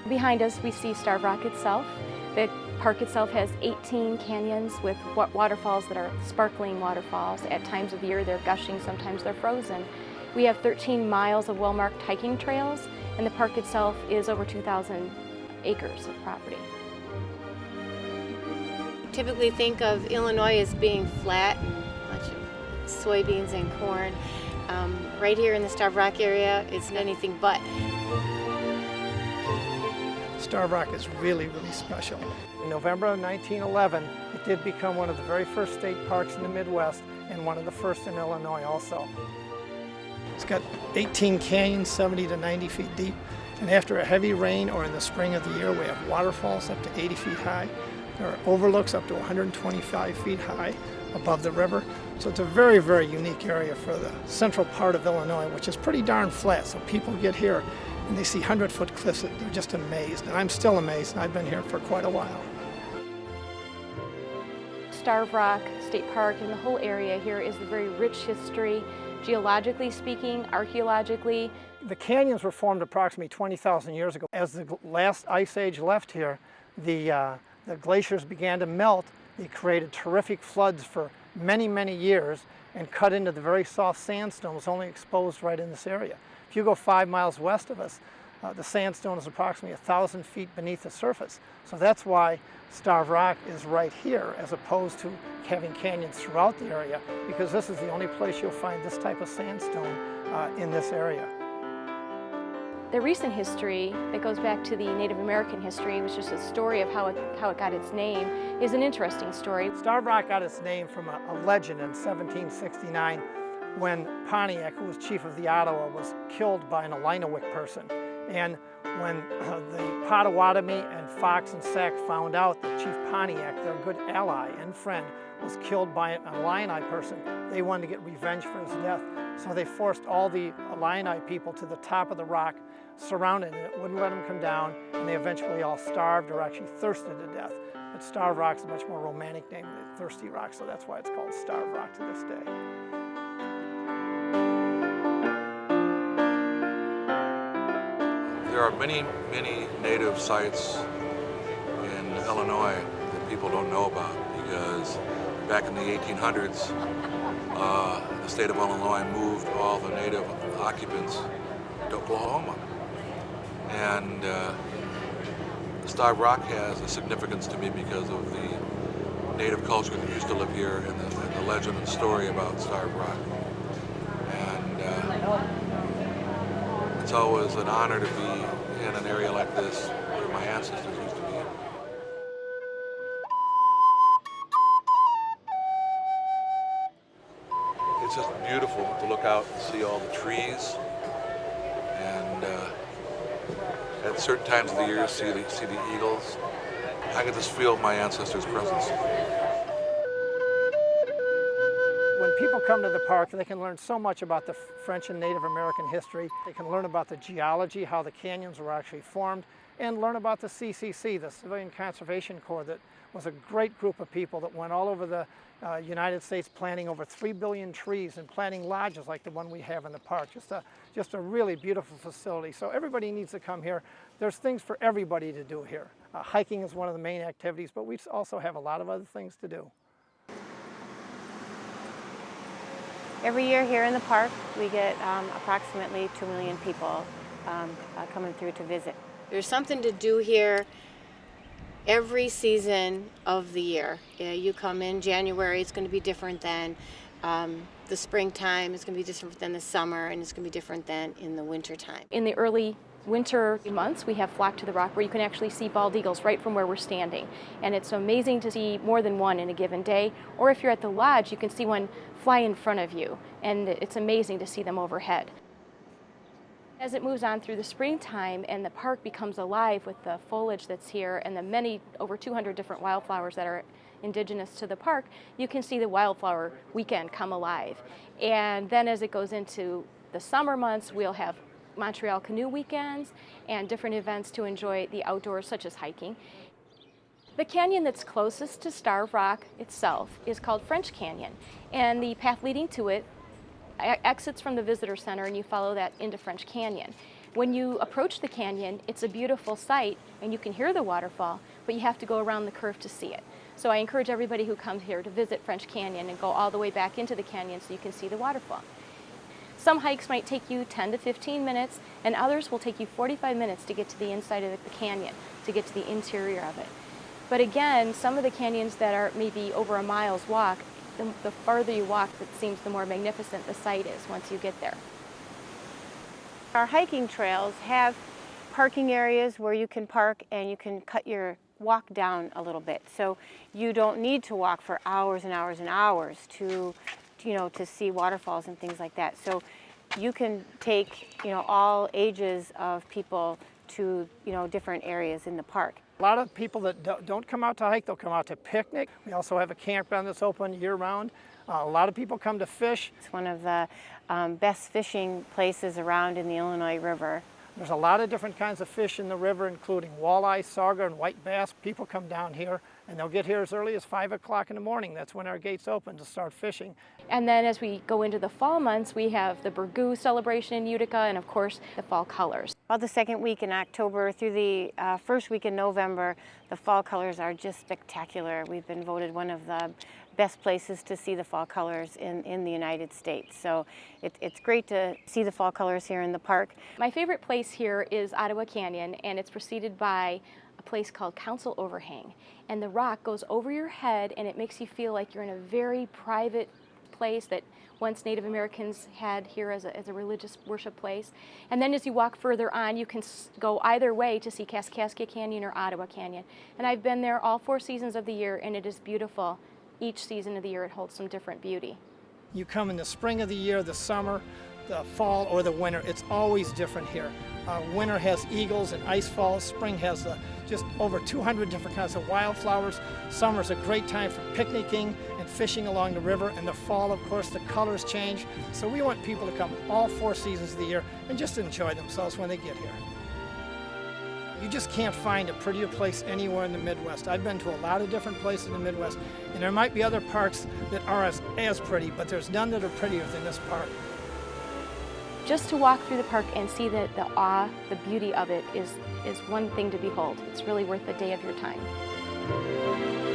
Behind us we see Starved Rock itself. The park itself has 18 canyons with waterfalls that are sparkling waterfalls. At times of the year they're gushing, sometimes they're frozen. We have 13 miles of well-marked hiking trails, and the park itself is over 2,000 acres of property. Typically think of Illinois as being flat and a bunch of soybeans and corn. Right here in the Starved Rock area, it's anything but. Starved Rock is really, really special. In November of 1911, it did become one of the very first state parks in the Midwest and one of the first in Illinois also. It's got 18 canyons, 70 to 90 feet deep, and after a heavy rain or in the spring of the year, we have waterfalls up to 80 feet high. There are overlooks up to 125 feet high above the river. So it's a very, very unique area for the central part of Illinois, which is pretty darn flat. So people get here and they see 100-foot cliffs, they're just amazed. And I'm still amazed, and I've been here for quite a while. Starved Rock State Park and the whole area here is a very rich history, geologically speaking, archaeologically. The canyons were formed approximately 20,000 years ago. As the last ice age left here, the glaciers began to melt. They created terrific floods for many, many years and cut into the very soft sandstone. It was only exposed right in this area. If you go 5 miles west of us, the sandstone is approximately 1,000 feet beneath the surface. So that's why Starved Rock is right here as opposed to having canyons throughout the area, because this is the only place you'll find this type of sandstone in this area. The recent history that goes back to the Native American history, which is a story of how it got its name, is an interesting story. Starved Rock got its name from a legend in 1769 when Pontiac, who was chief of the Ottawa, was killed by an Illinois person. And when the Potawatomi and Fox and Sac found out that Chief Pontiac, their good ally and friend, was killed by an Illini person, they wanted to get revenge for his death. So they forced all the Illini people to the top of the rock, surrounded it, wouldn't let them come down, and they eventually all starved or actually thirsted to death. But Starved Rock's a much more romantic name than Thirsty Rock, so that's why it's called Starved Rock to this day. There are many, many native sites in Illinois that people don't know about because back in the 1800s, the state of Illinois moved all the native occupants to Oklahoma. And Starved Rock has a significance to me because of the native culture that used to live here and the legend and story about Starved Rock. And it's always an honor to be in an area like this where my ancestors used to be. It's just beautiful to look out and see all the trees, and at certain times of the year see the eagles. I can just feel my ancestors' presence. When people come to the park, they can learn so much about the French and Native American history. They can learn about the geology, how the canyons were actually formed, and learn about the CCC, the Civilian Conservation Corps, that was a great group of people that went all over the United States planting over 3 billion trees and planting lodges like the one we have in the park. Just a really beautiful facility. So everybody needs to come here. There's things for everybody to do here. Hiking is one of the main activities, but we also have a lot of other things to do. Every year here in the park, we get approximately 2 million people coming through to visit. There's something to do here every season of the year. You come in January, it's going to be different than the springtime, it's going to be different than the summer, and it's going to be different than in the winter time. In the early winter months, we have Flock to the Rock, where you can actually see bald eagles right from where we're standing. And it's amazing to see more than one in a given day. Or if you're at the lodge, you can see one fly in front of you, and it's amazing to see them overhead. As it moves on through the springtime and the park becomes alive with the foliage that's here and the over 200 different wildflowers that are indigenous to the park, you can see the wildflower weekend come alive. And then as it goes into the summer months, we'll have Montreal canoe weekends and different events to enjoy the outdoors, such as hiking. The canyon that's closest to Starved Rock itself is called French Canyon, and the path leading to it exits from the visitor center, and you follow that into French Canyon. When you approach the canyon, it's a beautiful sight and you can hear the waterfall, but you have to go around the curve to see it. So I encourage everybody who comes here to visit French Canyon and go all the way back into the canyon so you can see the waterfall. Some hikes might take you 10 to 15 minutes, and others will take you 45 minutes to get to the inside of the canyon, to get to the interior of it. But again, some of the canyons that are maybe over a mile's walk, the farther you walk, it seems the more magnificent the sight is once you get there. Our hiking trails have parking areas where you can park and you can cut your walk down a little bit. So you don't need to walk for hours and hours and hours to see waterfalls and things like that. So you can take, all ages of people to, different areas in the park. A lot of people that don't come out to hike, they'll come out to picnic. We also have a campground that's open year-round. A lot of people come to fish. It's one of the best fishing places around in the Illinois River. There's a lot of different kinds of fish in the river, including walleye, sauger, and white bass. People come down here, and they'll get here as early as 5 o'clock in the morning. That's when our gates open to start fishing. And then as we go into the fall months, we have the Burgoo celebration in Utica, and of course, the fall colors. About the second week in October through the first week in November, the fall colors are just spectacular. We've been voted one of the best places to see the fall colors in the United States. So it's great to see the fall colors here in the park. My favorite place here is Ottawa Canyon, and it's preceded by a place called Council Overhang. And the rock goes over your head, and it makes you feel like you're in a very private place that once Native Americans had here as a religious worship place. And then as you walk further on, you can go either way to see Kaskaskia Canyon or Ottawa Canyon. And I've been there all 4 seasons of the year, and it is beautiful. Each season of the year, it holds some different beauty. You come in the spring of the year, the summer, the fall, or the winter. It's always different here. Winter has eagles and ice falls. Spring has just over 200 different kinds of wildflowers. Summer's a great time for picnicking and fishing along the river. And the fall, of course, the colors change. So we want people to come all 4 seasons of the year and just enjoy themselves when they get here. You just can't find a prettier place anywhere in the Midwest. I've been to a lot of different places in the Midwest, and there might be other parks that are as pretty, but there's none that are prettier than this park. Just to walk through the park and see the awe, the beauty of it is one thing to behold. It's really worth a day of your time.